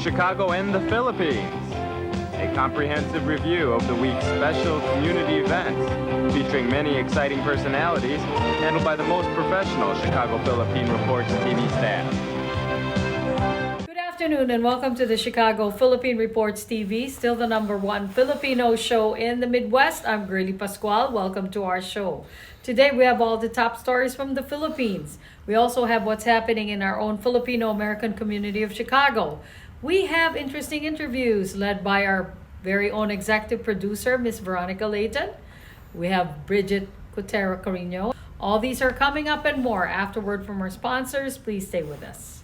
Chicago and the Philippines. A comprehensive review of the week's special community events, featuring many exciting personalities, handled by the most professional Chicago Philippine Reports TV staff. Good afternoon and welcome to the Chicago Philippine Reports TV, still the #1 Filipino show in the Midwest. I'm Girly Pascual. Welcome to our show. Today we have all the top stories from the Philippines. We also have what's happening in our own Filipino-American community of Chicago. We have interesting interviews led by our very own executive producer, Miss Veronica Layton. We have Bridget Cotero Carino. All these are coming up and more afterward from our sponsors. Please stay with us.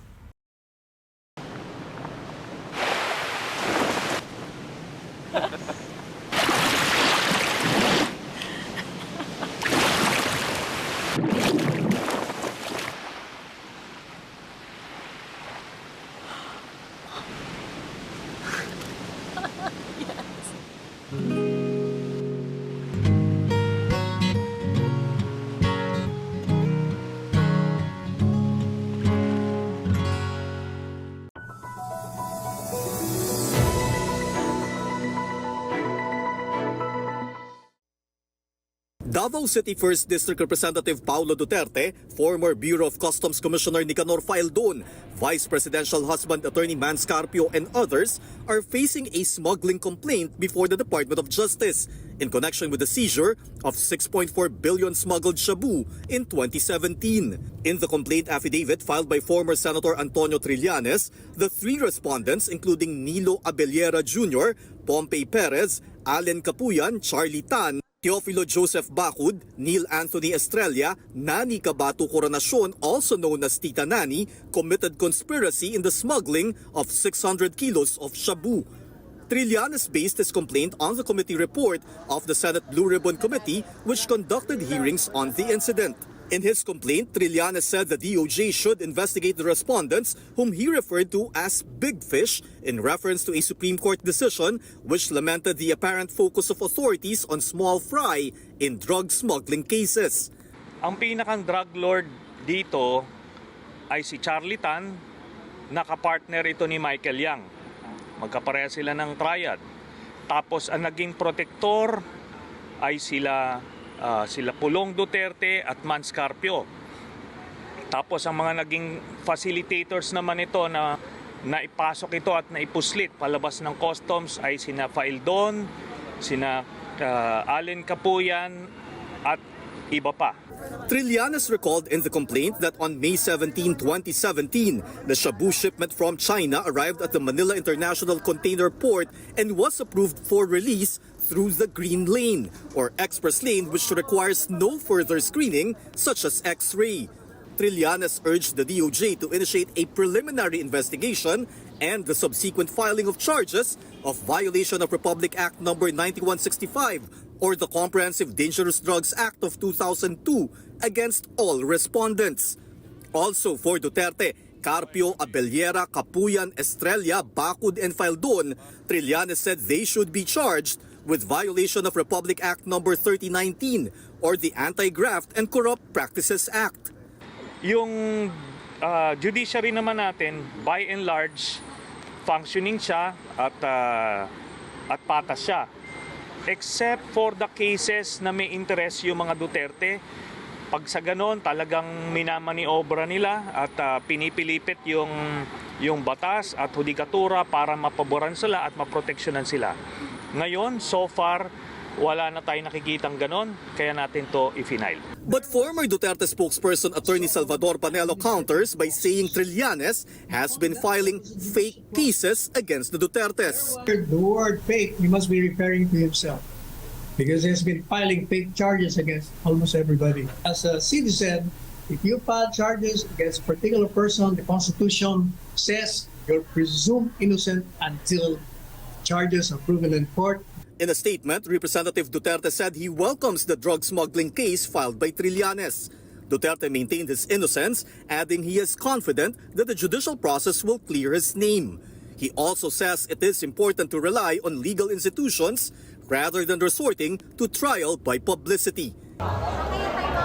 Davao City 1st District Representative Paulo Duterte, former Bureau of Customs Commissioner Nicanor Faildon, Vice Presidential husband Attorney Man Scarpio and others are facing a smuggling complaint before the Department of Justice in connection with the seizure of 6.4 billion smuggled shabu in 2017. In the complaint affidavit filed by former Senator Antonio Trillanes, the three respondents including Nilo Abellera Jr., Pompey Perez, Allen Capuyan, Charlie Tan, Teofilo Joseph Bacud, Neil Anthony Estrella, Nani Cabato Coronacion, also known as Tita Nani, committed conspiracy in the smuggling of 600 kilos of shabu. Trillanes based his complaint on the committee report of the Senate Blue Ribbon Committee, which conducted hearings on the incident. In his complaint, Trillanes said the DOJ should investigate the respondents, whom he referred to as big fish, in reference to a Supreme Court decision which lamented the apparent focus of authorities on small fry in drug smuggling cases. Ang pinakang drug lord dito ay si Charlie Tan, nakapartner ito ni Michael Yang. Magkapareha sila ng triad. Tapos ang naging protector ay sila Pulong Duterte at Man Scarpio. Tapos ang mga naging facilitators naman ito na naipasok ito at naipuslit palabas ng customs ay sina Faildon, sina Allen Capuyan at iba pa. Trillanes recalled in the complaint that on May 17, 2017, the shabu shipment from China arrived at the Manila International Container Port and was approved for release through the Green Lane, or express lane, which requires no further screening such as X-ray. Trillanes urged the DOJ to initiate a preliminary investigation and the subsequent filing of charges of violation of Republic Act No. 9165 or the Comprehensive Dangerous Drugs Act of 2002 against all respondents. Also for Duterte, Carpio, Abellera, Capuyan, Estrella, Bacud, and Faildon, Trillanes said they should be charged with violation of Republic Act No. 3019 or the Anti-Graft and Corrupt Practices Act. Yung judiciary naman natin, by and large, functioning siya at patas siya. Except for the cases na may interest yung mga Duterte, pag sa ganon talagang minamaniobra nila at pinipilipit yung batas at hudikatura para mapaboran sila at maproteksyonan sila. Ngayon, so far, wala na tayo nakikitang ganon, kaya natin to i-final. But former Duterte spokesperson Attorney Salvador Panelo counters by saying Trillanes has been filing fake cases against the Dutertes. The word fake, he must be referring to himself because he has been filing fake charges against almost everybody. As a citizen, if you file charges against a particular person, the Constitution says you're presumed innocent until charges are proven in court. In a statement, Representative Duterte said he welcomes the drug smuggling case filed by Trillanes. Duterte maintained his innocence, adding he is confident that the judicial process will clear his name. He also says it is important to rely on legal institutions rather than resorting to trial by publicity.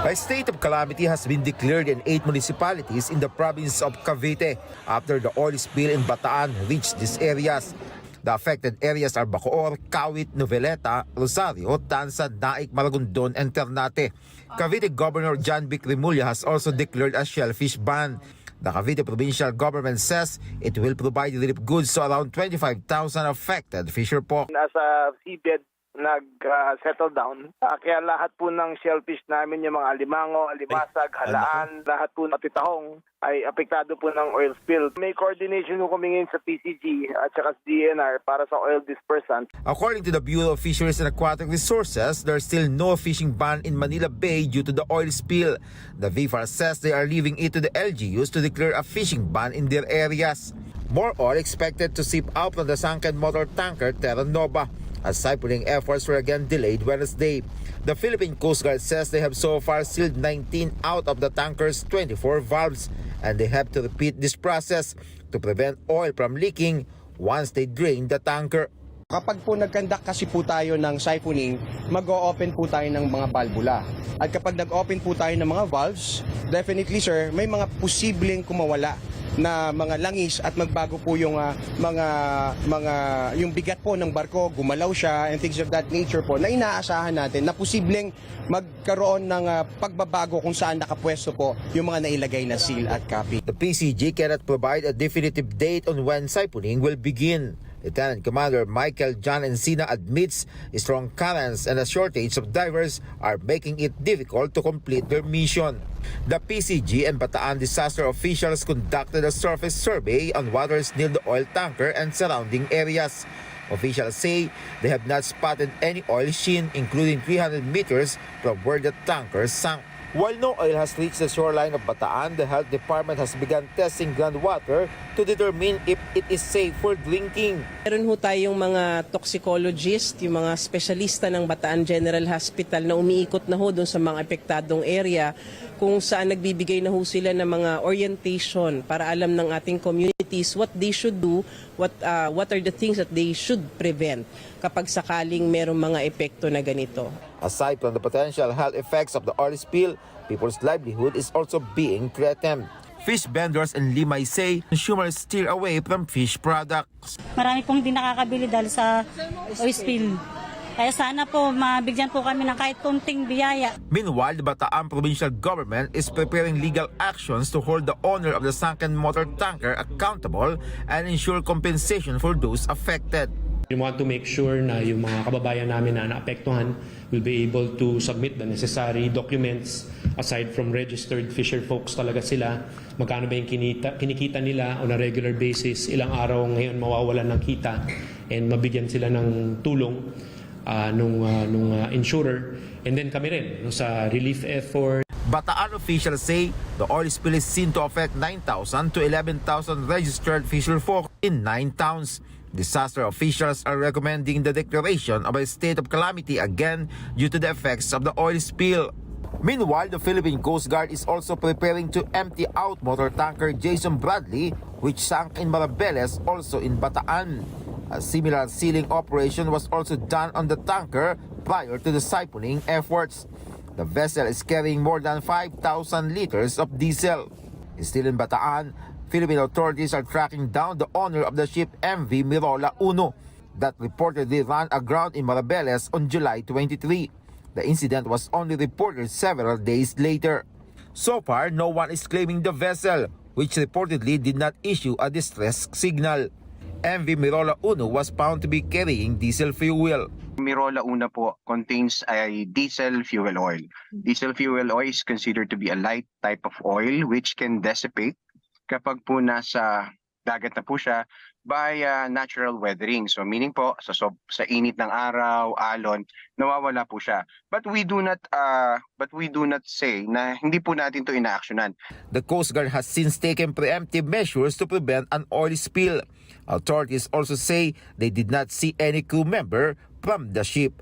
A state of calamity has been declared in 8 municipalities in the province of Cavite after the oil spill in Bataan reached these areas. The affected areas are Bacoor, Kawit, Noveleta, Rosario, Tansan, Naik, Maragondon, and Ternate. Cavite Governor John Vic Remulla has also declared a shellfish ban. The Cavite provincial government says it will provide relief goods to around 25,000 affected fisher folk. As a seabed nag-settle down, kaya lahat po ng shellfish namin, yung mga alimango, alimasag, halaan, lahat po ng pitahong ay apektado po ng oil spill. May coordination po kami ngayon sa PCG at saka sa DNR para sa oil dispersant. According to the Bureau of Fisheries and Aquatic Resources, there's still no fishing ban in Manila Bay due to the oil spill. The VFAR says they are leaving it to the LGUs to declare a fishing ban in their areas. More oil expected to seep out from the sunken motor tanker Terra Nova, as siphoning efforts were again delayed Wednesday. The Philippine Coast Guard says they have so far sealed 19 out of the tanker's 24 valves, and they have to repeat this process to prevent oil from leaking once they drain the tanker. Kapag po nag-conduct kasi po tayo ng siphoning, mag-o-open po tayo ng mga valvula. At kapag nag-open po tayo ng mga valves, definitely sir, may mga posibleng kumawala na mga langis at magbago po yung yung bigat po ng barko, gumalaw siya and things of that nature po na inaasahan natin na posibleng magkaroon ng pagbabago kung saan nakapwesto po yung mga nailagay na seal at copy. The PCG cannot provide a definitive date on when siphoning will begin. Lieutenant Commander Michael John Encina admits strong currents and a shortage of divers are making it difficult to complete their mission. The PCG and Bataan disaster officials conducted a surface survey on waters near the oil tanker and surrounding areas. Officials say they have not spotted any oil sheen, including 300 meters from where the tanker sank. While no oil has reached the shoreline of Bataan, the health department has begun testing groundwater to determine if it is safe for drinking. Meron ho tayong mga toxicologist, yung mga espesyalista ng Bataan General Hospital na umiikot na ho doon sa mga apektadong area kung saan nagbibigay na ho sila ng mga orientation para alam ng ating communities what they should do, what are the things that they should prevent kapag sakaling merong mga epekto na ganito. Aside from the potential health effects of the oil spill, people's livelihood is also being threatened. Fish vendors in Limay say consumers steer away from fish products. Marami pong hindi nakakabili dahil sa oil spill. Kaya sana po mabigyan po kami ng kahit kunting biyaya. Meanwhile, the Bataan provincial government is preparing legal actions to hold the owner of the sunken motor tanker accountable and ensure compensation for those affected. We want to make sure na yung mga kababayan namin na naapektuhan will be able to submit the necessary documents. Aside from registered fisher folks talaga sila, magkano ba yung kinikita nila on a regular basis, ilang araw ngayon mawawalan ng kita, and mabigyan sila ng tulong nung insurer, and then kami rin sa relief effort. Bataan officials say the oil spill is seen to affect 9,000 to 11,000 registered fisher folk in 9 towns. Disaster officials are recommending the declaration of a state of calamity again due to the effects of the oil spill. Meanwhile, the Philippine Coast Guard is also preparing to empty out motor tanker Jason Bradley, which sank in Marabeles, also in Bataan. A similar sealing operation was also done on the tanker prior to the siphoning efforts. The vessel is carrying more than 5,000 liters of diesel. Still in Bataan, Philippine authorities are tracking down the owner of the ship MV Mirola 1 that reportedly ran aground in Marabeles on July 23. The incident was only reported several days later. So far, no one is claiming the vessel, which reportedly did not issue a distress signal. MV Mirola 1 was found to be carrying diesel fuel. Mirola 1 po contains a diesel fuel oil. Diesel fuel oil is considered to be a light type of oil which can dissipate kapag po nasa dagat na po siya by natural weathering. So meaning po sa init ng araw, alon, nawawala po siya. But we do not say na hindi po natin to inaaksyonan. The Coast Guard has since taken preemptive measures to prevent an oil spill. Authorities also say they did not see any crew member from the ship.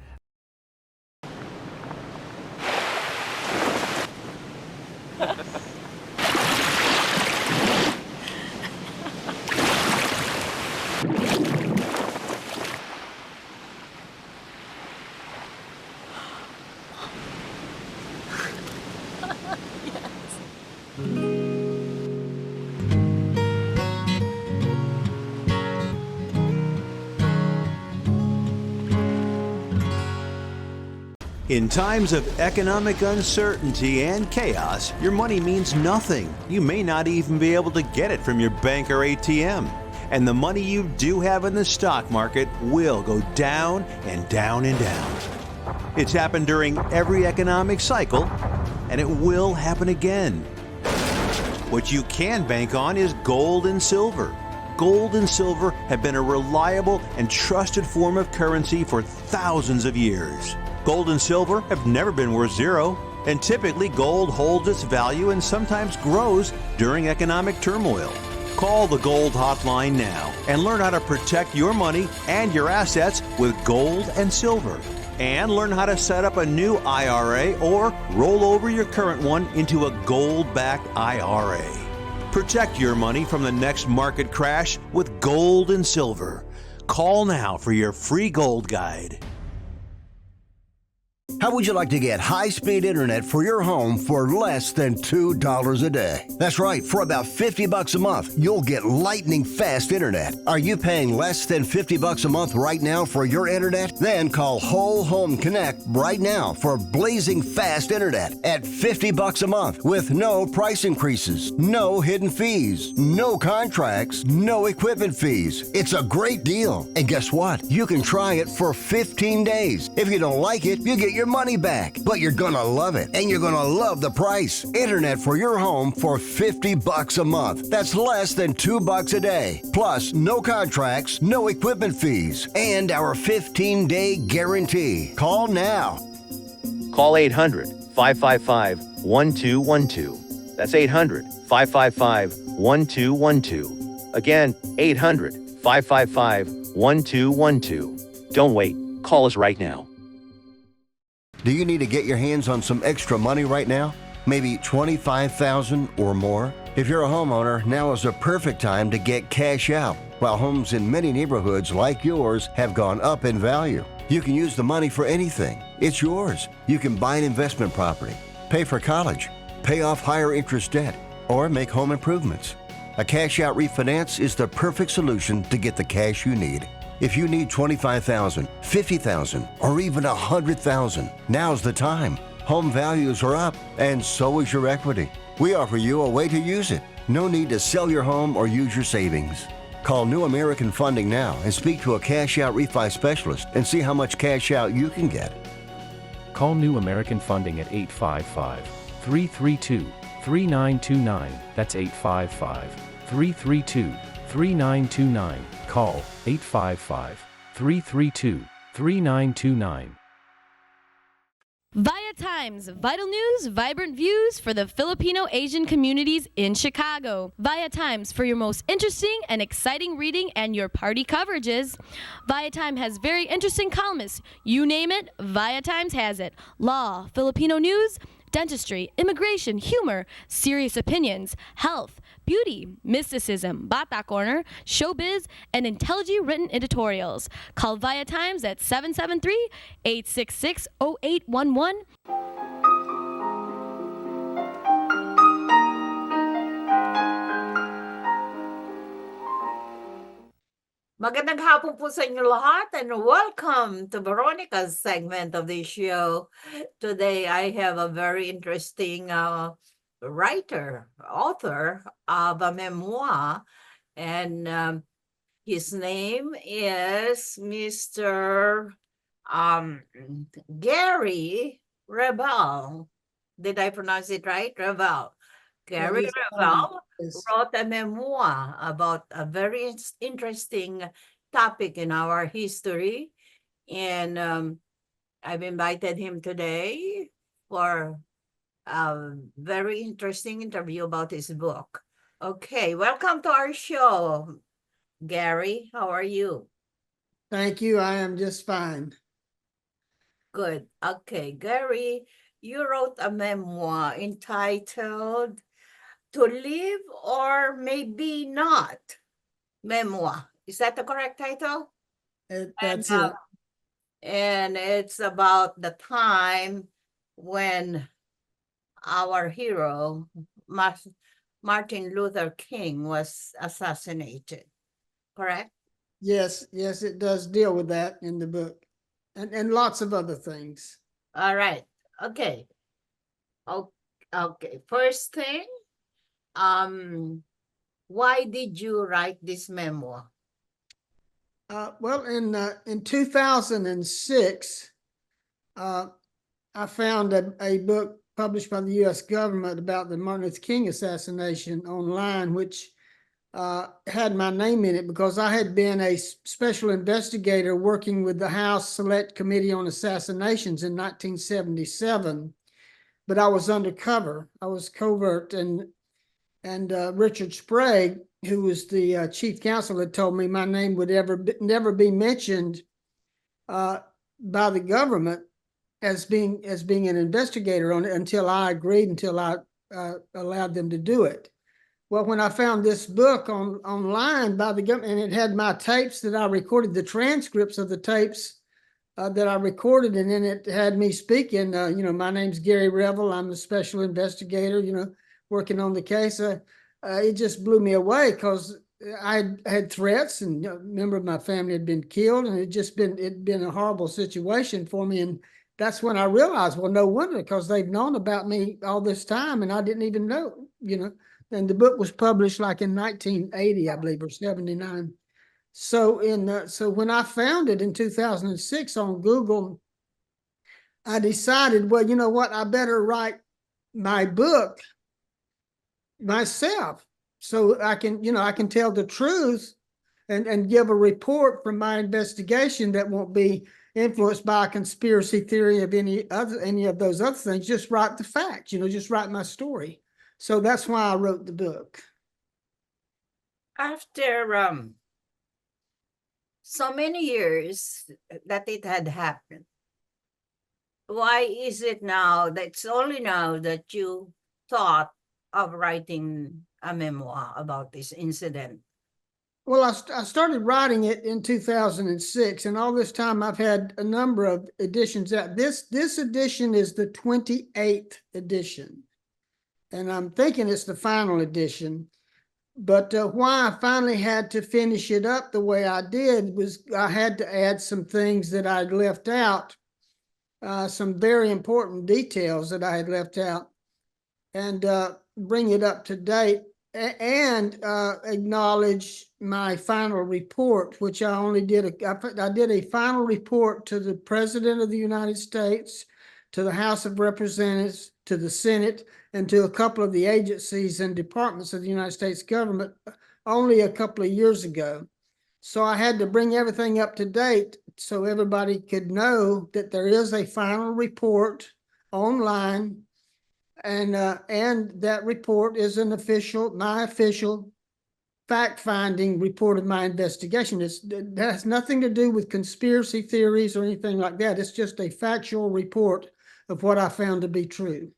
In times of economic uncertainty and chaos, your money means nothing. You may not even be able to get it from your bank or ATM. And the money you do have in the stock market will go down and down and down. It's happened during every economic cycle, and it will happen again. What you can bank on is gold and silver. Gold and silver have been a reliable and trusted form of currency for thousands of years. Gold and silver have never been worth zero, and typically gold holds its value and sometimes grows during economic turmoil. Call the Gold Hotline now and learn how to protect your money and your assets with gold and silver. And learn how to set up a new IRA or roll over your current one into a gold-backed IRA. Protect your money from the next market crash with gold and silver. Call now for your free gold guide. How would you like to get high-speed internet for your home for less than $2 a day? That's right, for about $50 a month, you'll get lightning fast internet. Are you paying less than $50 a month right now for your internet? Then call Whole Home Connect right now for blazing fast internet at $50 a month with no price increases, no hidden fees, no contracts, no equipment fees. It's a great deal. And guess what? You can try it for 15 days. If you don't like it, you get your money back, but you're gonna love it, and you're gonna love the price. Internet for your home for $50 a month. That's less than $2 a day. Plus, no contracts, no equipment fees, and our 15-day guarantee. Call now. Call 800-555-1212. That's 800-555-1212. Again, 800-555-1212. Don't wait. Call us right now. Do you need to get your hands on some extra money right now? Maybe $25,000 or more? If you're a homeowner, now is the perfect time to get cash out. While homes in many neighborhoods like yours have gone up in value, you can use the money for anything. It's yours. You can buy an investment property, pay for college, pay off higher interest debt, or make home improvements. A cash out refinance is the perfect solution to get the cash you need. If you need $25,000, $50,000, or even $100,000, now's the time. Home values are up, and so is your equity. We offer you a way to use it. No need to sell your home or use your savings. Call New American Funding now and speak to a cash out refi specialist and see how much cash out you can get. Call New American Funding at 855-332-3929. That's 855-332-3929. Call 855-332-3929. Via Times, vital news, vibrant views for the Filipino Asian communities in Chicago. Via Times for your most interesting and exciting reading and your party coverages. Via Times has very interesting columnists. You name it, Via Times has it. Law, Filipino news, dentistry, immigration, humor, serious opinions, health, beauty, mysticism, Bata Corner, showbiz, and intelligently written editorials. Call Via Times at 773-866-0811. Magandang hapon po sa inyo lahat and welcome to Veronica's segment of the show. Today I have a very interesting author of a memoir, and his name is Mr. Gary Revel. Did I pronounce it right? Revel. Gary Revel wrote a memoir about a very interesting topic in our history, and I've invited him today for a very interesting interview about his book. Okay, welcome to our show, Gary. How are you? Thank you. I am just fine. Good. Okay, Gary, you wrote a memoir entitled To Live or Maybe Not Memoir. Is that the correct title? That's it. And it's about the time when our hero, Martin Luther King, was assassinated. Correct? Yes, it does deal with that in the book, and lots of other things. All right. Okay. Okay. First thing, why did you write this memoir? Well, in 2006, I found a book published by the U.S. government about the Martin Luther King assassination online, which had my name in it because I had been a special investigator working with the House Select Committee on Assassinations in 1977, but I was undercover. I was covert, and Richard Sprague, who was the chief counsel, had told me my name would never be mentioned by the government as being an investigator on it until I agreed, until I allowed them to do it. Well, when I found this book online by the government, and it had my tapes that I recorded, the transcripts of the tapes that I recorded, and then it had me speaking, my name's Gary Revel, I'm the special investigator, working on the case. It just blew me away because I had threats, and a member of my family had been killed, and it'd been a horrible situation for me. And that's when I realized, well, no wonder, because they've known about me all this time, and I didn't even know, And the book was published like in 1980, I believe, or 79. So when I found it in 2006 on Google, I decided, well, you know what, I better write my book myself so I can tell the truth and give a report from my investigation that won't be influenced by a conspiracy theory of any of those other things. Just write the facts, just write my story. So that's why I wrote the book. After so many years that it had happened, why is it now that it's only now that you thought of writing a memoir about this incident? Well, I started writing it in 2006, and all this time I've had a number of editions out. This edition is the 28th edition, and I'm thinking it's the final edition. But why I finally had to finish it up the way I did was I had to add some things that I'd left out, some very important details that I had left out, and bring it up to date and acknowledge my final report, which I only did. I did a final report to the President of the United States, to the House of Representatives, to the Senate, and to a couple of the agencies and departments of the United States government only a couple of years ago. So I had to bring everything up to date so everybody could know that there is a final report online, and that report is my official fact-finding report of my investigation. It has nothing to do with conspiracy theories or anything like that. It's just a factual report of what I found to be true.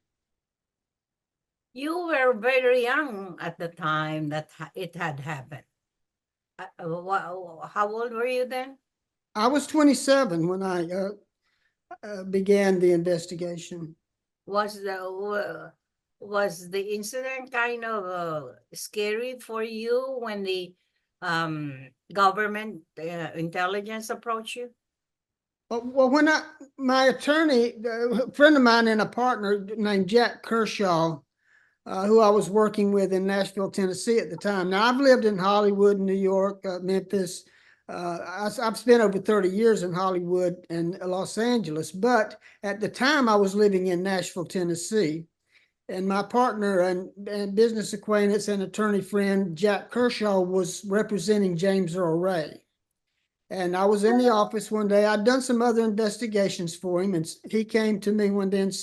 You were very young at the time that it had happened. How old were you then? I was 27 when I began the investigation. Was the incident kind of scary for you when the government intelligence approached you? Well, when my attorney, a friend of mine and a partner named Jack Kershaw, who I was working with in Nashville, Tennessee at the time. Now, I've lived in Hollywood, New York, Memphis. I've spent over 30 years in Hollywood and Los Angeles, but at the time I was living in Nashville, Tennessee. And my partner and business acquaintance and attorney friend, Jack Kershaw, was representing James Earl Ray. And I was in the office one day. I'd done some other investigations for him, and he came to me one day and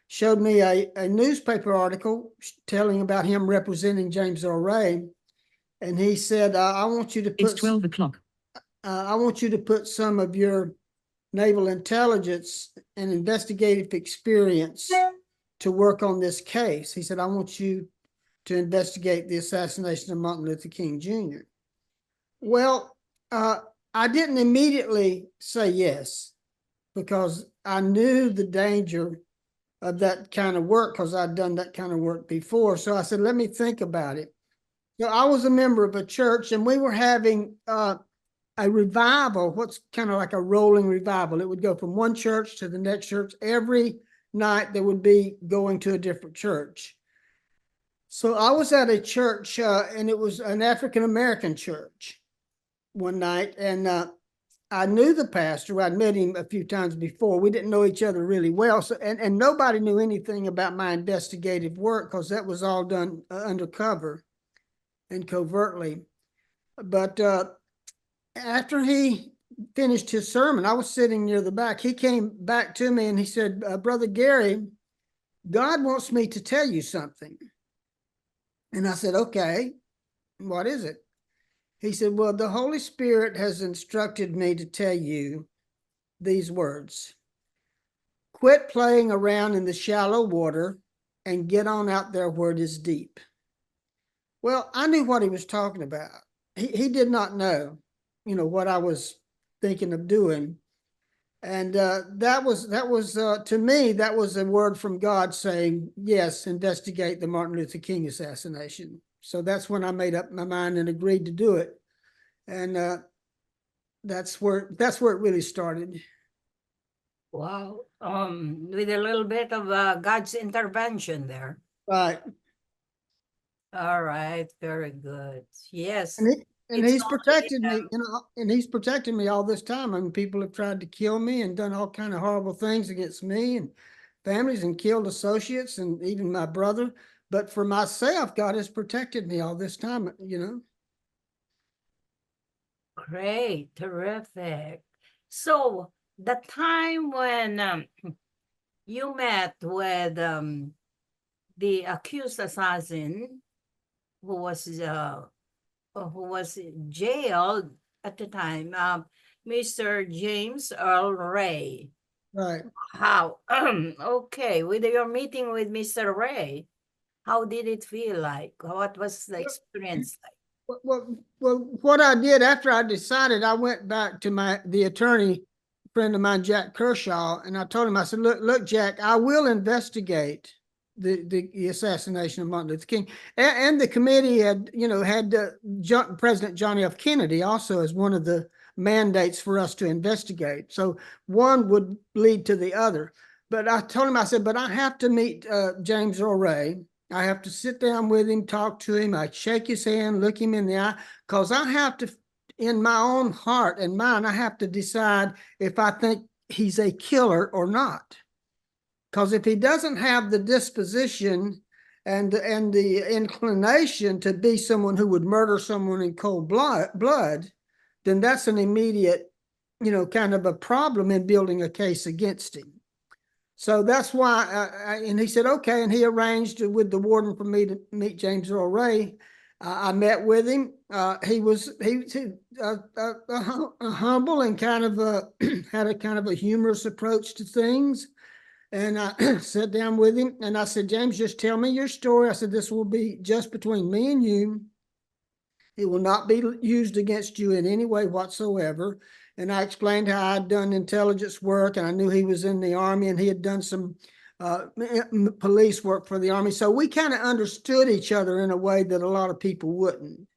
showed me a newspaper article telling about him representing James Earl Ray. And he said, I want you to put— It's 12 o'clock. I want you to put some of your naval intelligence and investigative experience to work on this case. He said, I want you to investigate the assassination of Martin Luther King Jr. Well, I didn't immediately say yes, because I knew the danger of that kind of work, because I'd done that kind of work before. So I said, let me think about it. So I was a member of a church, and we were having a revival, what's kind of like a rolling revival. It would go from one church to the next church. Every night there would be going to a different church. So I was at a church, and it was an African-American church one night, and I knew the pastor. I'd met him a few times before. We didn't know each other really well. So, and nobody knew anything about my investigative work because that was all done undercover and covertly. But after he finished his sermon, I was sitting near the back. He came back to me and he said, Brother Gary, God wants me to tell you something. And I said, okay, what is it? He said, well, the Holy Spirit has instructed me to tell you these words. Quit playing around in the shallow water and get on out there where it is deep. Well, I knew what he was talking about. He did not know, what I was thinking of doing. And that was to me, that was a word from God saying, yes, investigate the Martin Luther King assassination. So that's when I made up my mind and agreed to do it. And that's where it really started. Wow. With a little bit of God's intervention there. Right. All right. Very good. Yes. And he's protected me, and he's protected me all this time. I mean, people have tried to kill me and done all kind of horrible things against me and families and killed associates and even my brother. But for myself, God has protected me all this time, Great. Terrific. So the time when you met with the accused assassin who was jailed at the time, Mr. James Earl Ray. Right. How? Okay, with your meeting with Mr. Ray, how did it feel like? What was the experience like? Well, what I did after I decided, I went back to the attorney friend of mine, Jack Kershaw, and I told him, I said, look, Jack, I will investigate the assassination of Martin Luther King. And the committee had President John F. Kennedy also as one of the mandates for us to investigate. So one would lead to the other. But I told him, I said, but I have to meet James Earl Ray. I have to sit down with him, talk to him. I shake his hand, look him in the eye, because I have to, in my own heart and mind, I have to decide if I think he's a killer or not. Because if he doesn't have the disposition and the inclination to be someone who would murder someone in cold blood, then that's an immediate, kind of a problem in building a case against him. So that's why, and he said, okay, and he arranged with the warden for me to meet James Earl Ray. I met with him. He was humble and kind of had a kind of a humorous approach to things. And I sat down with him and I said, James, just tell me your story. I said, this will be just between me and you. It will not be used against you in any way whatsoever. And I explained how I'd done intelligence work and I knew he was in the Army and he had done some police work for the Army. So we kind of understood each other in a way that a lot of people wouldn't.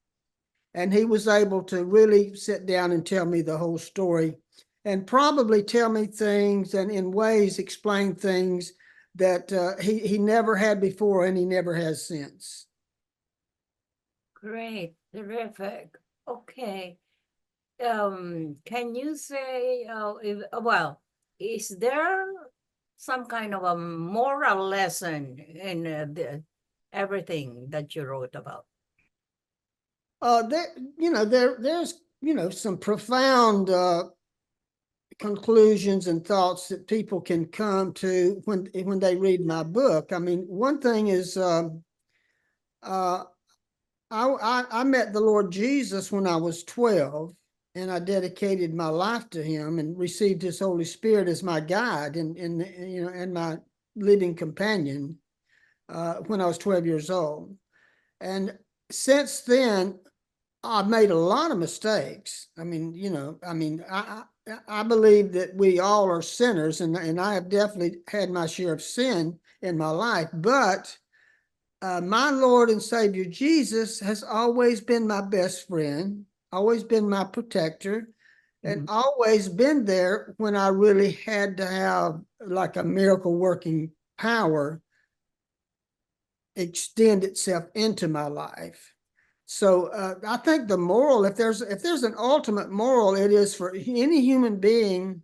And he was able to really sit down and tell me the whole story and probably tell me things and in ways explain things that he never had before and he never has since. Great, terrific. Okay. Can you say, is there some kind of a moral lesson in everything that you wrote about? There's some profound conclusions and thoughts that people can come to when they read my book. I mean, one thing is I met the Lord Jesus when I was 12, and I dedicated my life to him and received his Holy Spirit as my guide and my living companion when I was 12 years old. And since then, I've made a lot of mistakes. I believe that we all are sinners, and I have definitely had my share of sin in my life, but my Lord and Savior Jesus has always been my best friend, always been my protector, and always been there when I really had to have like a miracle working power extend itself into my life. So I think the moral, if there's an ultimate moral, it is for any human being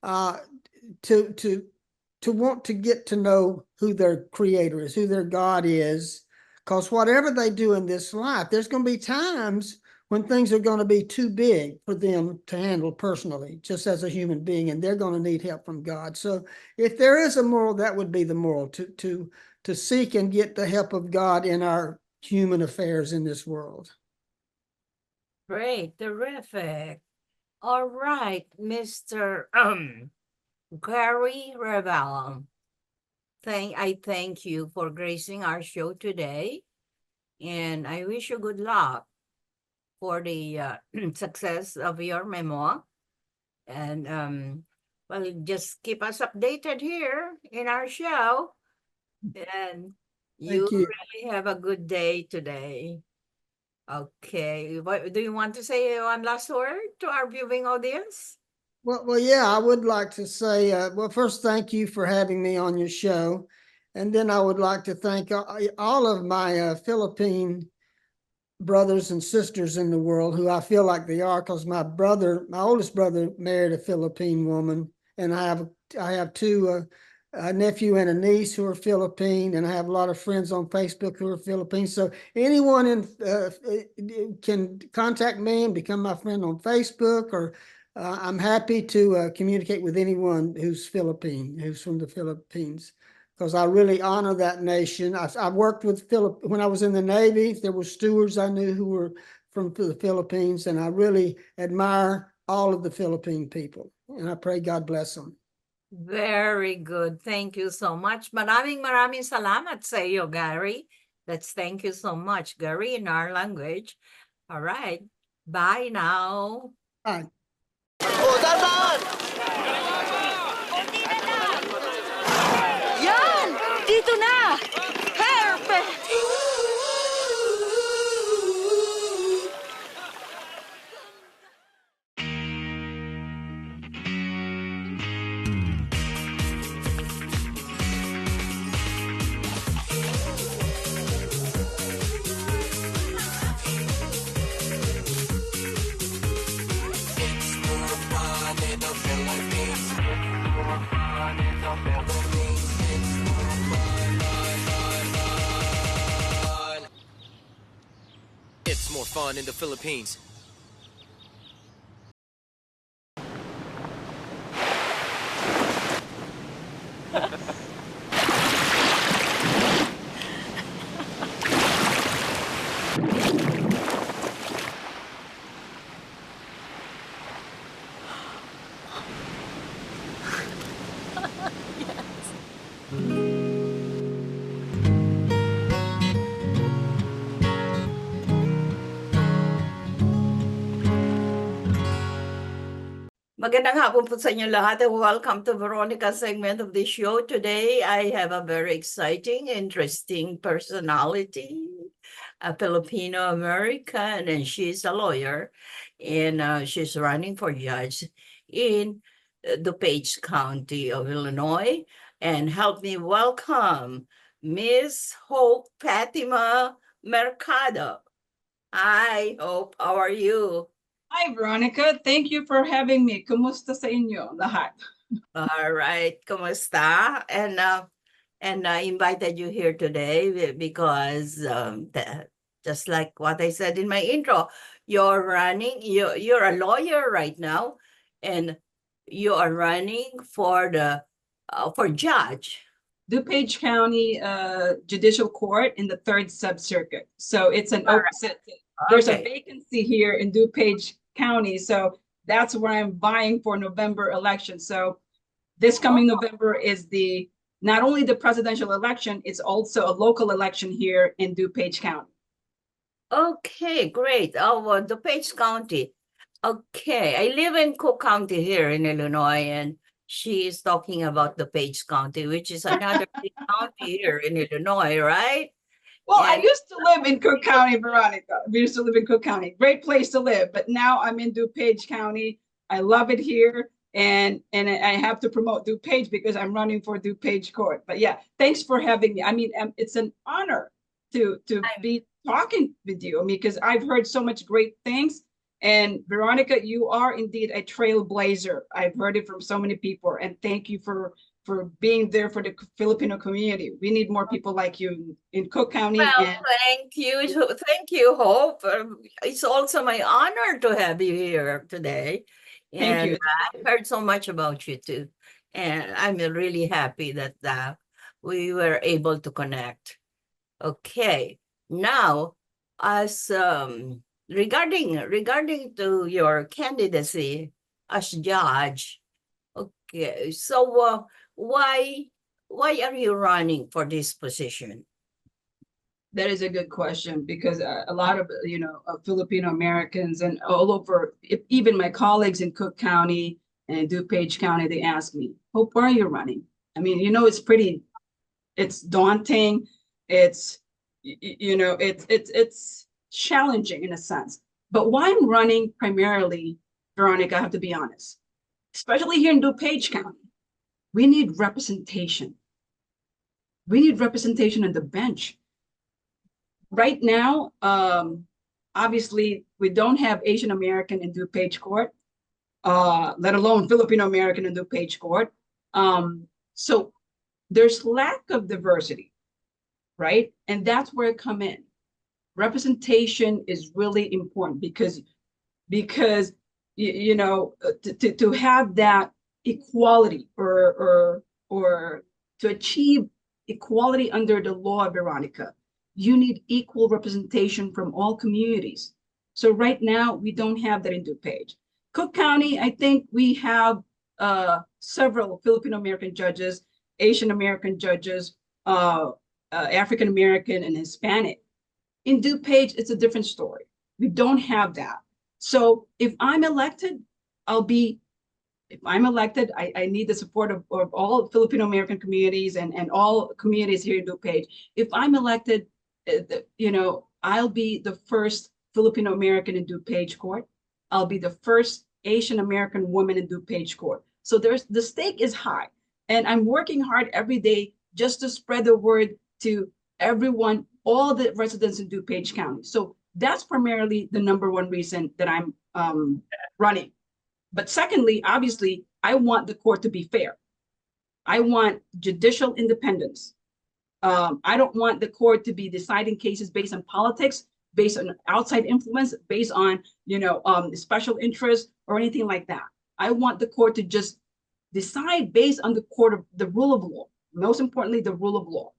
to want to get to know who their creator is, who their God is, because whatever they do in this life, there's going to be times when things are going to be too big for them to handle personally, just as a human being, and they're going to need help from God. So if there is a moral, that would be the moral, to seek and get the help of God in our human affairs in this world. Great, terrific. All right, Mr. Gary Revel. I thank you for gracing our show today, and I wish you good luck for the success of your memoir. And well, just keep us updated here in our show. And you really have a good day today. Okay. What do you want to say one last word to our viewing audience? Well, yeah, I would like to say, well, first, thank you for having me on your show. And then I would like to thank all of my Philippine brothers and sisters in the world, who I feel like they are, because my oldest brother married a Philippine woman, and I have two a nephew and a niece who are Philippine, and I have a lot of friends on Facebook who are Philippine. So anyone can contact me and become my friend on Facebook, or I'm happy to communicate with anyone who's from the Philippines, because I really honor that nation. I worked with when I was in the Navy. There were stewards I knew who were from the Philippines, and I really admire all of the Philippine people, and I pray God bless them. Very good. Thank you so much. Maraming salamat sa iyo, Gary. Thank you so much, Gary, in our language. All right. Bye now. Bye. Yan! Dito na! Perfect! It's more fun in the Philippines. Magandang hapon po sa inyo lahat, and welcome to Veronica's segment of the show. Today, I have a very exciting, interesting personality, a Filipino-American, and she's a lawyer, and she's running for judge in DuPage County of Illinois. And help me welcome Miss Hope Fatima Mercado. Hi, Hope. How are you? Hi, Veronica. Thank you for having me. Kumusta sa inyo lahat? All right. Kumusta? And I invited you here today because just like what I said in my intro, you're a lawyer right now, and you are running for judge. DuPage County Judicial Court in the 3rd Sub-Circuit. So it's an open seat. There's a vacancy here in DuPage County, so that's where I'm vying for November election. So this coming November is not only the presidential election, it's also a local election here in DuPage County. Okay, great. Oh, DuPage County. Okay, I live in Cook County here in Illinois, and she is talking about DuPage County, which is another big county here in Illinois, right? Well, I used to live in Cook County, Veronica. We used to live in Cook County. Great place to live. But now I'm in DuPage County. I love it here. And I have to promote DuPage because I'm running for DuPage Court. But yeah, thanks for having me. I mean, it's an honor to be talking with you. I mean, because I've heard so much great things. And Veronica, you are indeed a trailblazer. I've heard it from so many people. And thank you for being there for the Filipino community. We need more people like you in Cook County. Well, And thank you. Thank you, Hope. It's also my honor to have you here today. Thank And you. I've heard so much about you too. And I'm really happy that we were able to connect. Okay. Now, as regarding to your candidacy as judge, okay. So why are you running for this position? That is a good question because a lot of Filipino Americans and all over, even my colleagues in Cook County and DuPage County, they ask me, "Hope, why are you running?" I mean, it's daunting. It's it's challenging in a sense. But why I'm running primarily, Veronica, I have to be honest, especially here in DuPage County, we need representation. We need representation on the bench. Right now, obviously, we don't have Asian American in DuPage Court, let alone Filipino American in DuPage Court. So there's lack of diversity, right? And that's where I come in. Representation is really important because to have that equality or to achieve equality under the law, Veronica, you need equal representation from all communities. So right now, we don't have that in DuPage. Cook County, I think we have several Filipino American judges, Asian American judges, African American, and Hispanic. In DuPage, it's a different story. We don't have that. So if I'm elected, I need the support of all Filipino American communities and all communities here in DuPage. If I'm elected, I'll be the first Filipino American in DuPage Court. I'll be the first Asian American woman in DuPage Court. So the stake is high. And I'm working hard every day just to spread the word to everyone, all the residents in DuPage County. So that's primarily the number one reason that I'm running. But secondly, obviously, I want the court to be fair. I want judicial independence. I don't want the court to be deciding cases based on politics, based on outside influence, based on special interest or anything like that. I want the court to just decide based on the rule of law. Most importantly, the rule of law,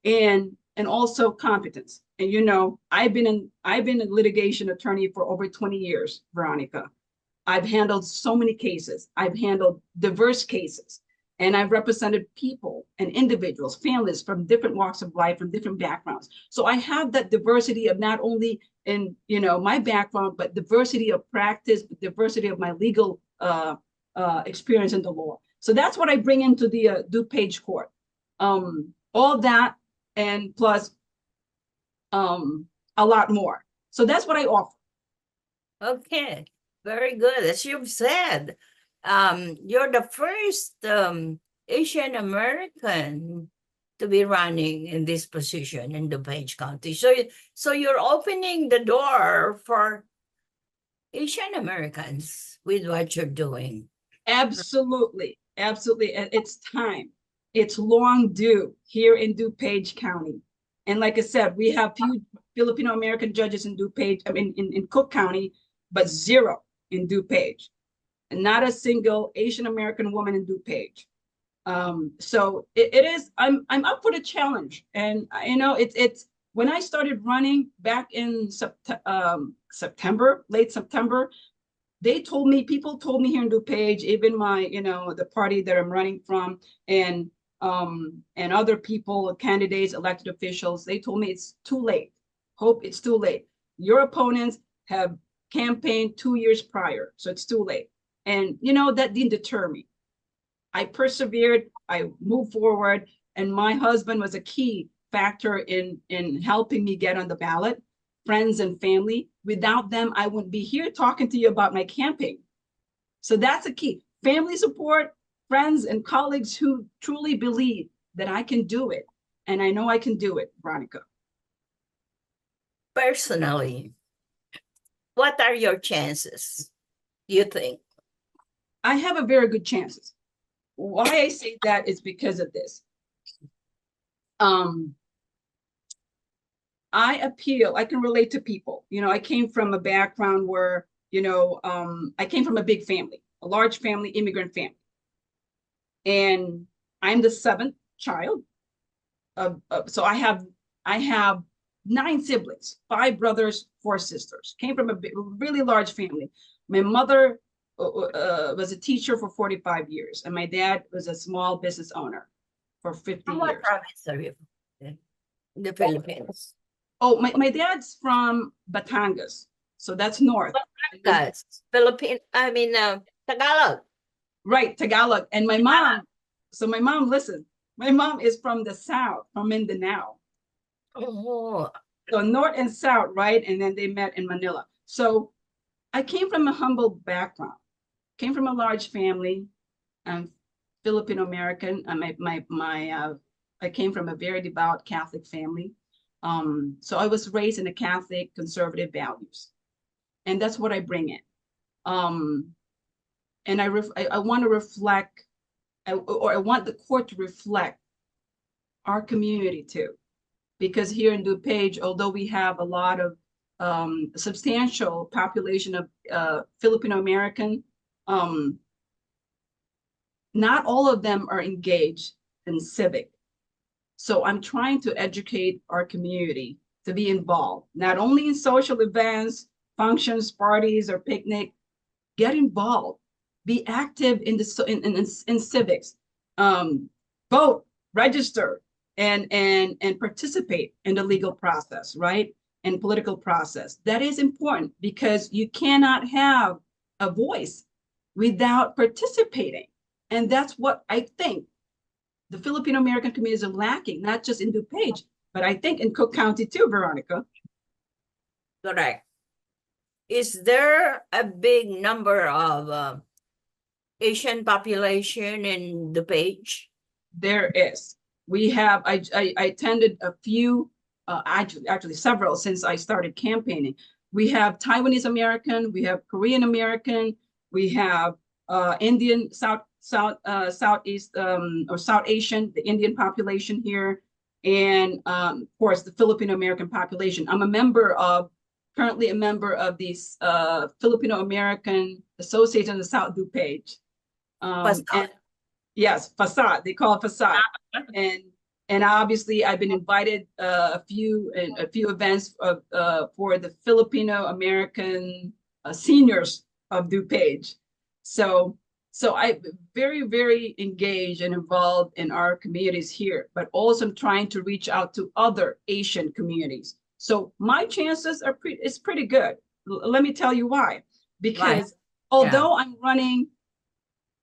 and also competence. And I've been a litigation attorney for over 20 years, Veronica. I've handled so many cases. I've handled diverse cases. And I've represented people and individuals, families from different walks of life, from different backgrounds. So I have that diversity of not only in my background, but diversity of practice, diversity of my legal experience in the law. So that's what I bring into the DuPage Court. All that and plus a lot more. So that's what I offer. Okay, very good. As you've said, you're the first Asian American to be running in this position in DuPage County. So you're opening the door for Asian Americans with what you're doing. Absolutely. Absolutely. And it's time. It's long due here in DuPage County. And like I said, we have few Filipino American judges in DuPage, in Cook County, but zero in DuPage. And not a single Asian American woman in DuPage. So it is, I'm up for the challenge. And it's when I started running back in September, late September, people told me here in DuPage, even my, the party that I'm running from, and other people, candidates, elected officials, they told me it's too late. Hope, it's too late. Your opponents have campaigned 2 years prior, so it's too late. And that didn't deter me. I persevered, I moved forward, and my husband was a key factor in helping me get on the ballot. Friends and family. Without them, I wouldn't be here talking to you about my campaign. So that's a key. Family support, friends and colleagues who truly believe that I can do it. And I know I can do it, Veronica. Personally, what are your chances, you think? I have a very good chances. Why I say that is because of this. I can relate to people. You know, I came from a background where, I came from a big family, a large family, immigrant family. And I'm the seventh child. So I have 9 siblings, 5 brothers, 4 sisters. Came from a really large family. My mother was a teacher for 45 years, and my dad was a small business owner for 50 years. What province are you in the Philippines? Oh, my dad's from Batangas, so that's north. Batangas, Tagalog. Right, Tagalog. And my mom, listen, my mom is from the south, from Mindanao. Oh. So north and south, right? And then they met in Manila. So I came from a humble background, came from a large family. I'm Filipino American. I came from a very devout Catholic family. So I was raised in a Catholic conservative values, and that's what I bring in. And I want to reflect, I want the court to reflect our community too, because here in DuPage, although we have a lot of substantial population of Filipino American, not all of them are engaged in civic. So I'm trying to educate our community to be involved, not only in social events, functions, parties, or picnic. Get involved, be active in civics, vote, register, and participate in the legal process, right? And political process. That is important because you cannot have a voice without participating. And that's what I think the Filipino American communities are lacking, not just in DuPage, but I think in Cook County too, Veronica. Correct. Is there a big number of Asian population in DuPage? There is. We have, I attended a few, actually several since I started campaigning. We have Taiwanese American, we have Korean American, we have Indian, Southeast or South Asian, the Indian population here, and of course the Filipino American population. I'm currently a member of the Filipino American Association of the South DuPage. Yes, FASAD. They call it FASAD. And obviously I've been invited a few events for the Filipino American seniors of DuPage. So I'm very, very engaged and involved in our communities here, but also I'm trying to reach out to other Asian communities. So my chances are pretty good. Let me tell you why. Because although I'm running,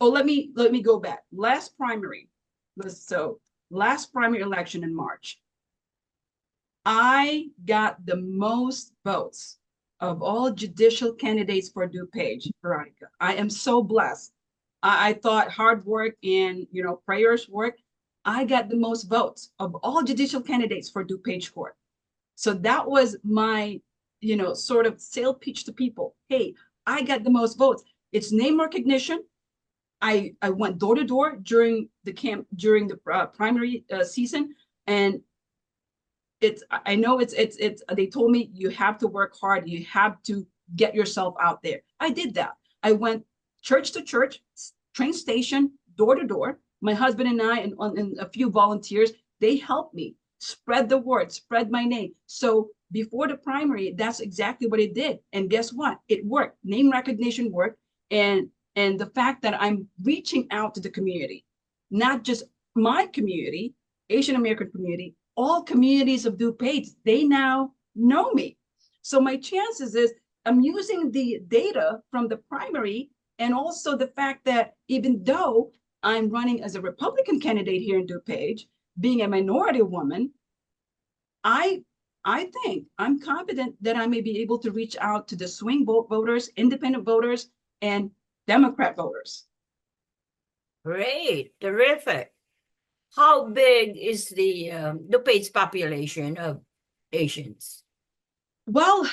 let me go back. Last primary election in March, I got the most votes of all judicial candidates for DuPage, Veronica. I am so blessed. I thought hard work and prayers work. I got the most votes of all judicial candidates for DuPage Court. So that was my, sort of sale pitch to people. Hey, I got the most votes. It's name recognition. I went door to door during the primary season, and I know it's they told me you have to work hard. You have to get yourself out there. I did that. I went church to church, train station, door to door. My husband and I and a few volunteers, they helped me spread the word, spread my name. So before the primary, that's exactly what it did. And guess what? It worked. Name recognition worked. And the fact that I'm reaching out to the community, not just my community, Asian American community, all communities of DuPage, they now know me. So my chances is I'm using the data from the primary and also the fact that even though I'm running as a Republican candidate here in DuPage, being a minority woman, I think I'm confident that I may be able to reach out to the swing voters, independent voters, and Democrat voters. Great, terrific. How big is the DuPage's population of Asians? Well,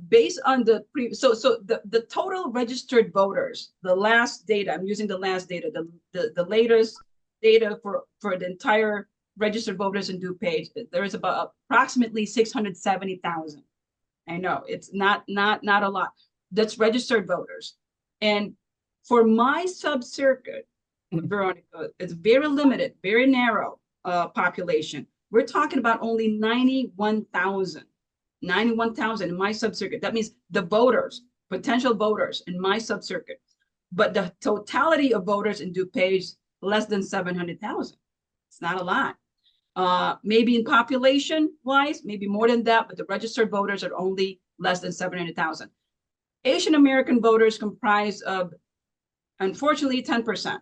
based on the the total registered voters, the last data, I'm using the last data, the latest data for the entire registered voters in DuPage, there is about approximately 670,000. I know it's not a lot. That's registered voters. And for my sub-circuit, Veronica, it's very limited, very narrow population. We're talking about only 91,000 in my sub-circuit. That means the voters, potential voters in my sub-circuit. But the totality of voters in DuPage, less than 700,000. It's not a lot. Maybe in population wise, maybe more than that, but the registered voters are only less than 700,000. Asian American voters comprise of, unfortunately, 10%,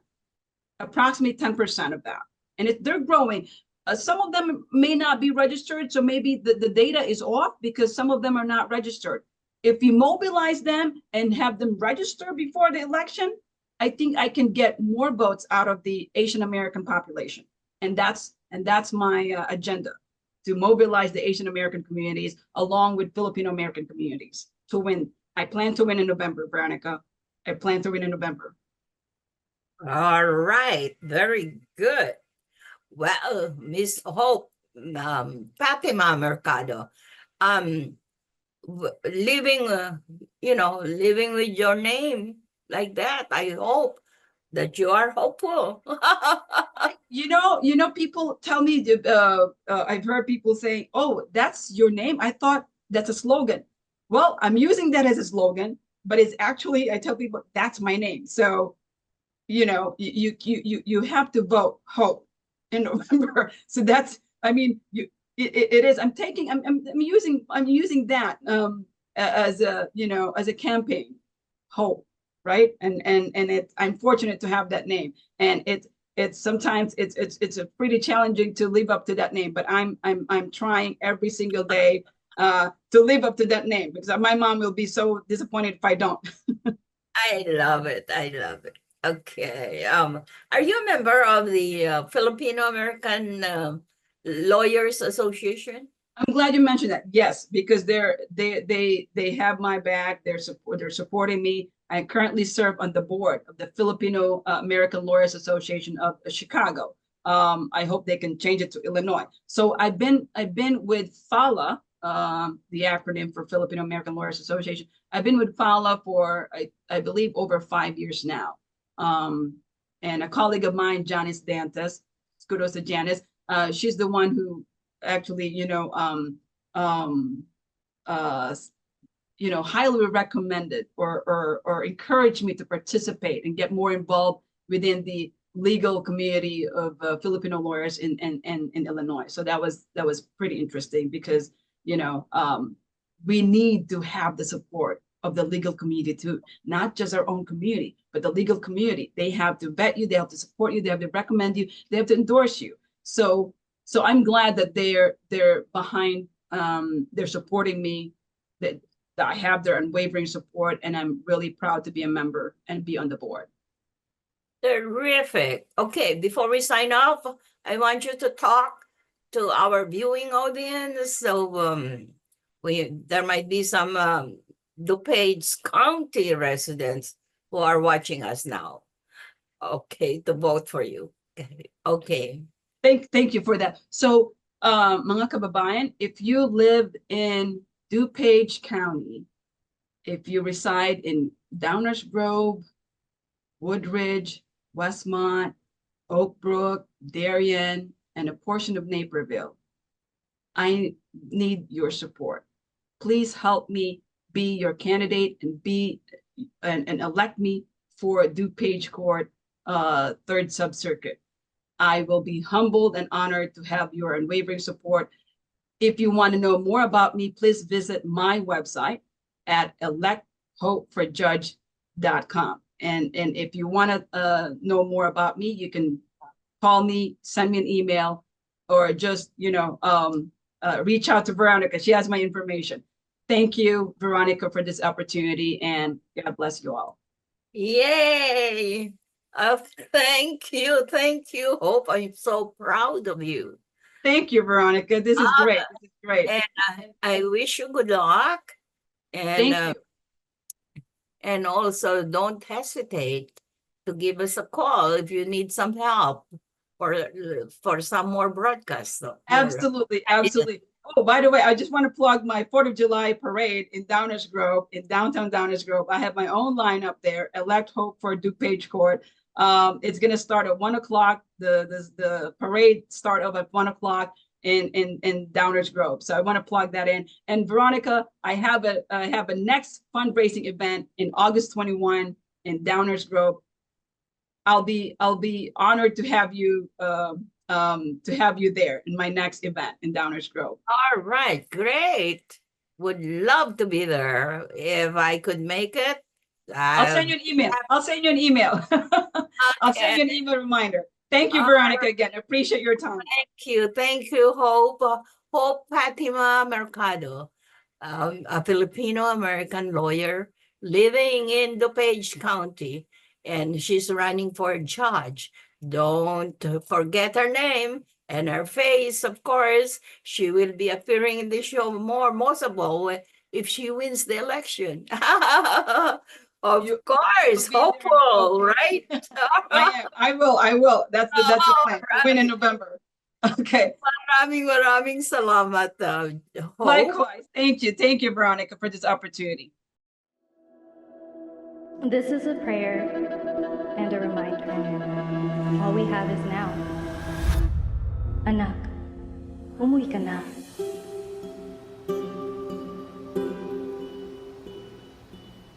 approximately 10% of that. And they're growing. Some of them may not be registered, so maybe the data is off because some of them are not registered. If you mobilize them and have them register before the election, I think I can get more votes out of the Asian American population. And that's my agenda, to mobilize the Asian American communities along with Filipino American communities to win. I plan to win in November, Veronica. I plan to win in November. All right, very good. Well, Miss Hope, Fatima Mercado, living, living with your name like that, I hope that you are hopeful. People tell me, I've heard people say, oh, that's your name. I thought that's a slogan. Well, I'm using that as a slogan, but it's actually, I tell people that's my name. So, you have to vote hope in November. So that's, it is, I'm using that as a campaign, hope, right? And I'm fortunate to have that name. And it's sometimes it's a pretty challenging to live up to that name, but I'm trying every single day to live up to that name, because my mom will be so disappointed if I don't. I love it. I love it. Okay. Are you a member of the Filipino American Lawyers Association? I'm glad you mentioned that. Yes, because they have my back. They're supporting me. I currently serve on the board of the Filipino American Lawyers Association of Chicago. I hope they can change it to Illinois. So I've been with FALA, the acronym for Filipino American Lawyers Association. I've been with FALA for I believe over 5 years now. And a colleague of mine, Janice Dantes, kudos to Janice. She's the one who actually, highly recommended or encouraged me to participate and get more involved within the legal community of Filipino lawyers in Illinois. So that was pretty interesting because, we need to have the support of the legal community too, not just our own community, but the legal community. They have to vet you, they have to support you, they have to recommend you, they have to endorse you. So I'm glad that they're behind, they're supporting me, that I have their unwavering support, and I'm really proud to be a member and be on the board. Terrific. Okay, before we sign off, I want you to talk to our viewing audience. So there might be some DuPage County residents who are watching us now. Okay, to vote for you. Okay. Thank you for that. So, mga kababayan, if you live in DuPage County, if you reside in Downers Grove, Woodridge, Westmont, Oak Brook, Darien, and a portion of Naperville, I need your support. Please help me be your candidate and elect me for DuPage Court, 3rd Sub-Circuit. I will be humbled and honored to have your unwavering support. If you want to know more about me, please visit my website at electhopeforjudge.com. And if you want to know more about me, you can call me, send me an email, or just reach out to Veronica. She has my information. Thank you, Veronica, for this opportunity, and God bless you all. Yay! Thank you, Hope. I'm so proud of you. Thank you, Veronica. This is great. This is great. And I wish you good luck. And Thank you. And also don't hesitate to give us a call if you need some help for some more broadcasts. Absolutely, absolutely. Oh, by the way, I just want to plug my 4th of July parade in Downers Grove, in downtown Downers Grove. I have my own lineup there, Elect Hope for DuPage Court. It's going to start at 1 o'clock. The parade start off at 1 o'clock in Downers Grove. So I want to plug that in. And Veronica, I have a next fundraising event in August 21 in Downers Grove. I'll be honored to have you there in my next event in Downers Grove. All right, great. Would love to be there if I could make it. I'll send you an email. I'll send you an email. I'll send you an email reminder. Thank you, Veronica, again. I appreciate your time. Thank you, Hope. Hope Fatima Mercado, a Filipino-American lawyer living in DuPage County, and she's running for a judge. Don't forget her name and her face, of course. She will be appearing in the show most of all if she wins the election. Of course, hopeful, right? I will. That's the plan. Right. Win in November. Okay. Maraming salamat. Hope. Likewise. Thank you, Veronica, for this opportunity. This is a prayer and a reminder. All we have is now. Anak, umuwi ka na.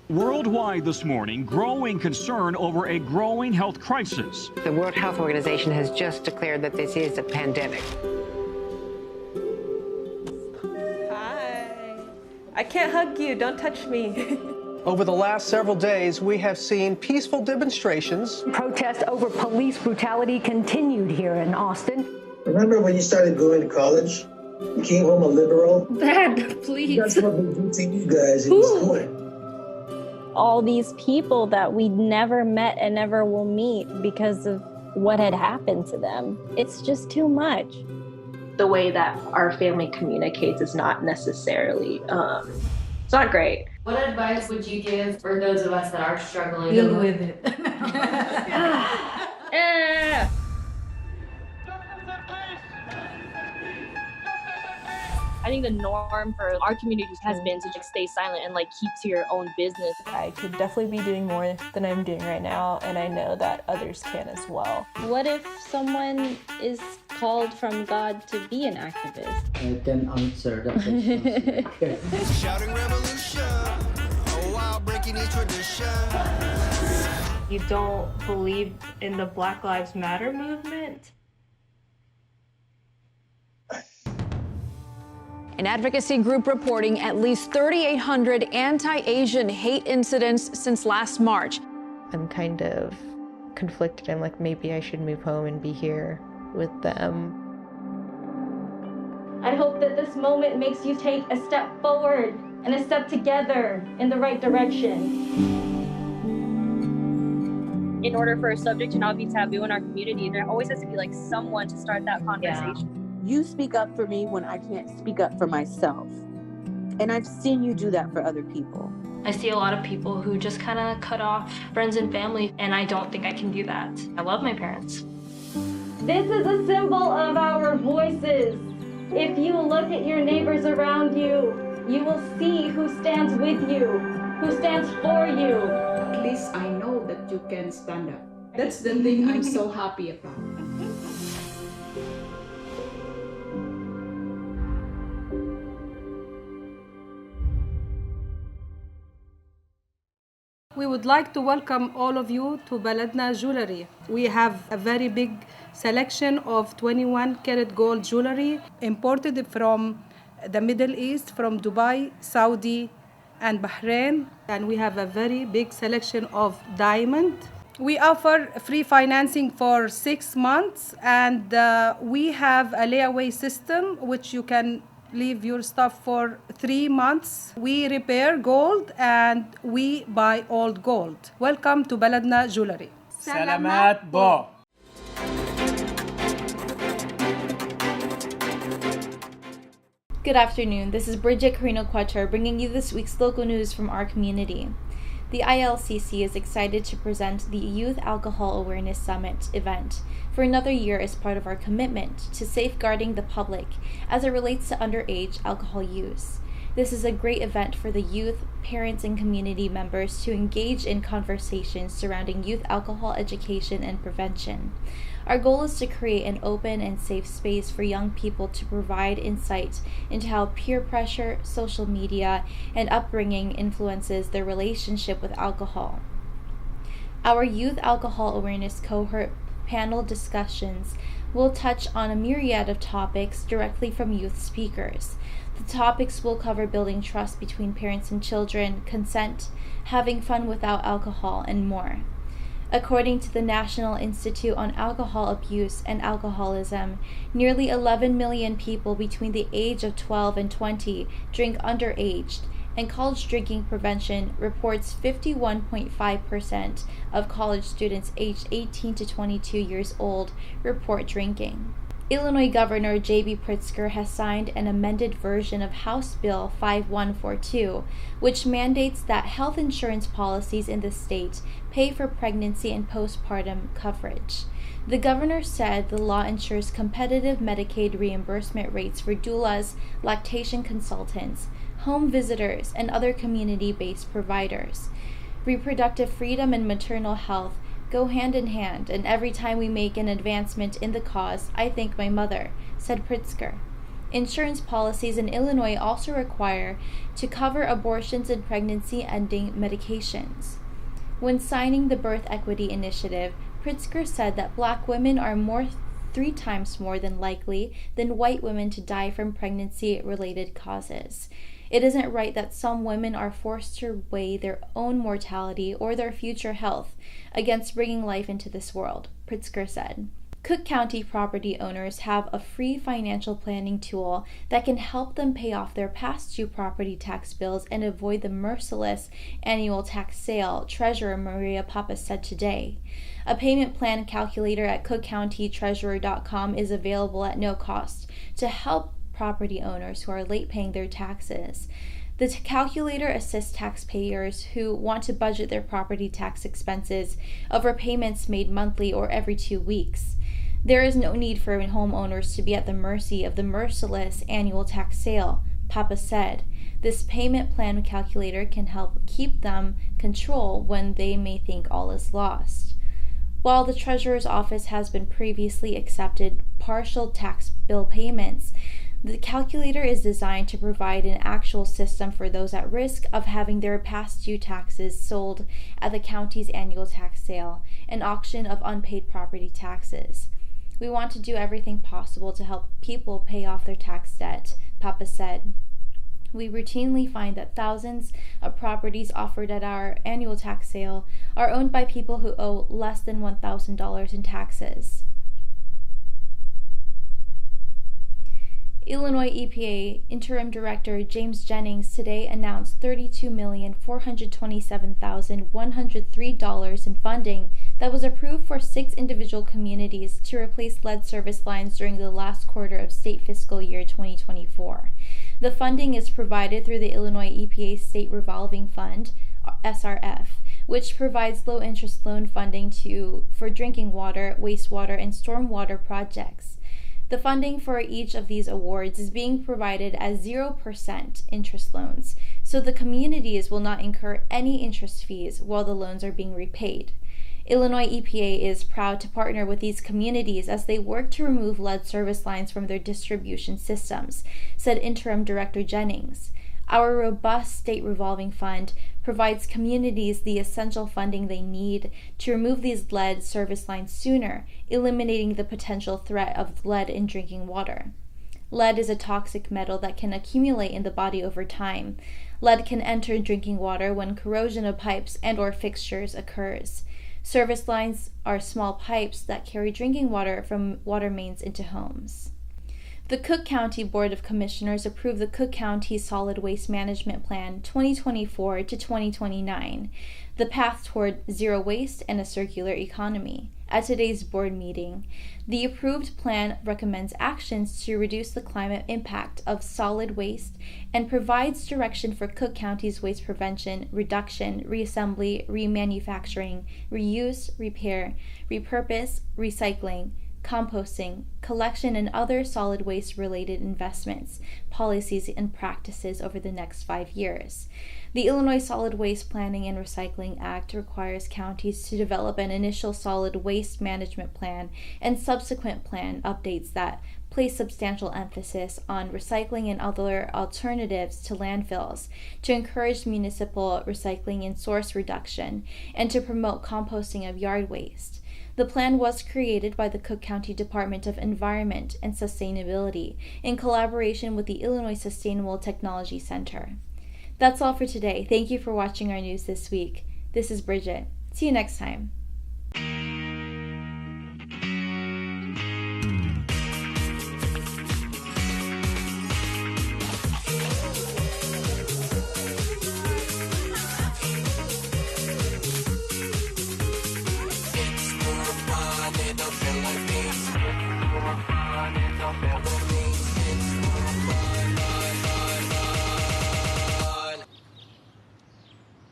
Worldwide this morning, growing concern over a growing health crisis. The World Health Organization has just declared that this is a pandemic. Hi. I can't hug you. Don't touch me. Over the last several days, we have seen peaceful demonstrations. Protests over police brutality continued here in Austin. Remember when you started going to college? You came home a liberal? Dad, please. That's what we do to you guys in school. All these people that we never met and never will meet because of what had happened to them. It's just too much. The way that our family communicates is not necessarily, it's not great. What advice would you give for those of us that are struggling? Deal with it. I think the norm for our community has been to just stay silent and keep to your own business. I could definitely be doing more than I'm doing right now, and I know that others can as well. What if someone is called from God to be an activist? I can answer that question. Shouting revolution, oh wow, breaking each tradition. You don't believe in the Black Lives Matter movement? An advocacy group reporting at least 3,800 anti-Asian hate incidents since last March. I'm kind of conflicted. I'm like, maybe I should move home and be here with them. I hope that this moment makes you take a step forward and a step together in the right direction. In order for a subject to not be taboo in our community, there always has to be someone to start that conversation. Yeah. You speak up for me when I can't speak up for myself. And I've seen you do that for other people. I see a lot of people who just kind of cut off friends and family, and I don't think I can do that. I love my parents. This is a symbol of our voices. If you look at your neighbors around you, you will see who stands with you, who stands for you. At least I know that you can stand up. That's the thing I'm so happy about. We would like to welcome all of you to Baladna Jewelry. We have a very big selection of 21 karat gold jewelry imported from the Middle East, from Dubai, Saudi, and Bahrain. And we have a very big selection of diamond. We offer free financing for 6 months, and we have a layaway system which you can leave your stuff for 3 months. We repair gold and we buy old gold. Welcome to Baladna Jewelry. Salamat po. Good afternoon. This is Bridget Carino-Quater bringing you this week's local news from our community. The ILCC is excited to present the Youth Alcohol Awareness Summit event for another year as part of our commitment to safeguarding the public as it relates to underage alcohol use. This is a great event for the youth, parents, and community members to engage in conversations surrounding youth alcohol education and prevention. Our goal is to create an open and safe space for young people to provide insight into how peer pressure, social media, and upbringing influences their relationship with alcohol. Our Youth Alcohol Awareness Cohort panel discussions will touch on a myriad of topics directly from youth speakers. The topics will cover building trust between parents and children, consent, having fun without alcohol, and more. According to the National Institute on Alcohol Abuse and Alcoholism, nearly 11 million people between the age of 12 and 20 drink underage, and College Drinking Prevention reports 51.5% of college students aged 18 to 22 years old report drinking. Illinois Governor J.B. Pritzker has signed an amended version of House Bill 5142, which mandates that health insurance policies in the state pay for pregnancy and postpartum coverage. The governor said the law ensures competitive Medicaid reimbursement rates for doulas, lactation consultants, home visitors, and other community-based providers. Reproductive freedom and maternal health go hand in hand, and every time we make an advancement in the cause, I thank my mother, said Pritzker. Insurance policies in Illinois also require to cover abortions and pregnancy-ending medications. When signing the Birth Equity Initiative, Pritzker said that Black women are 3 times more than likely than white women to die from pregnancy-related causes. It isn't right that some women are forced to weigh their own mortality or their future health against bringing life into this world, Pritzker said. Cook County property owners have a free financial planning tool that can help them pay off their past due property tax bills and avoid the merciless annual tax sale, Treasurer Maria Pappas said today. A payment plan calculator at cookcountytreasurer.com is available at no cost to help property owners who are late paying their taxes. The calculator assists taxpayers who want to budget their property tax expenses over payments made monthly or every 2 weeks. There is no need for homeowners to be at the mercy of the merciless annual tax sale, Papa said. This payment plan calculator can help keep them control when they may think all is lost. While the Treasurer's Office has been previously accepted partial tax bill payments, the calculator is designed to provide an actual system for those at risk of having their past due taxes sold at the county's annual tax sale, an auction of unpaid property taxes. We want to do everything possible to help people pay off their tax debt, Papa said. We routinely find that thousands of properties offered at our annual tax sale are owned by people who owe less than $1,000 in taxes. Illinois EPA Interim Director James Jennings today announced $32,427,103 in funding that was approved for 6 individual communities to replace lead service lines during the last quarter of state fiscal year 2024. The funding is provided through the Illinois EPA State Revolving Fund, SRF, which provides low-interest loan funding for drinking water, wastewater, and stormwater projects. The funding for each of these awards is being provided as 0% interest loans, so the communities will not incur any interest fees while the loans are being repaid. Illinois EPA is proud to partner with these communities as they work to remove lead service lines from their distribution systems, said Interim Director Jennings. Our robust state revolving fund provides communities the essential funding they need to remove these lead service lines sooner, eliminating the potential threat of lead in drinking water. Lead is a toxic metal that can accumulate in the body over time. Lead can enter drinking water when corrosion of pipes and/or fixtures occurs. Service lines are small pipes that carry drinking water from water mains into homes. The Cook County Board of Commissioners approved the Cook County Solid Waste Management Plan 2024 to 2029, the path toward zero waste and a circular economy. At today's board meeting, the approved plan recommends actions to reduce the climate impact of solid waste and provides direction for Cook County's waste prevention, reduction, reassembly, remanufacturing, reuse, repair, repurpose, recycling, composting, collection, and other solid waste-related investments, policies, and practices over the next 5 years. The Illinois Solid Waste Planning and Recycling Act requires counties to develop an initial solid waste management plan and subsequent plan updates that place substantial emphasis on recycling and other alternatives to landfills, to encourage municipal recycling and source reduction, and to promote composting of yard waste. The plan was created by the Cook County Department of Environment and Sustainability in collaboration with the Illinois Sustainable Technology Center. That's all for today. Thank you for watching our news this week. This is Bridget. See you next time.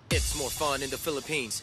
It's more fun in the Philippines.